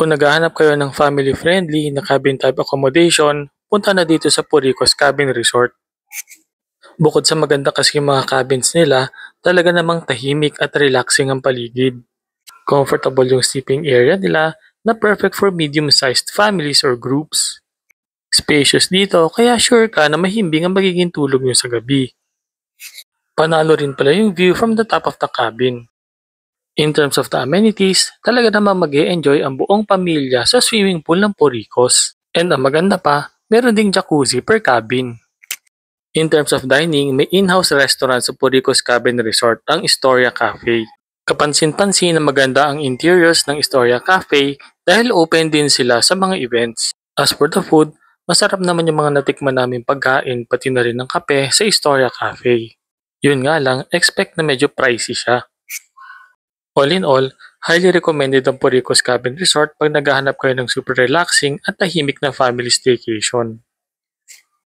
Kung naghahanap kayo ng family-friendly na cabin type accommodation, punta na dito sa Puricos Cabin Resort. Bukod sa maganda kasi yung mga cabins nila, talaga namang tahimik at relaxing ang paligid. Comfortable yung sleeping area nila na perfect for medium-sized families or groups. Spacious dito kaya sure ka na mahimbing ang magiging tulog nyo sa gabi. Panalo rin pala yung view from the top of the cabin. In terms of the amenities, talaga naman mag-e-enjoy ang buong pamilya sa swimming pool ng Puricos. And ang maganda pa, meron ding jacuzzi per cabin. In terms of dining, may in-house restaurant sa Puricos Cabin Resort, ang Historia Cafe. Kapansin-pansin na maganda ang interiors ng Historia Cafe dahil open din sila sa mga events. As for the food, masarap naman yung mga natikman namin pagkain pati na rin ng kape sa Historia Cafe. Yun nga lang, expect na medyo pricey siya. All in all, highly recommended ang Puricos Cabin Resort pag naghahanap kayo ng super relaxing at tahimik na family staycation.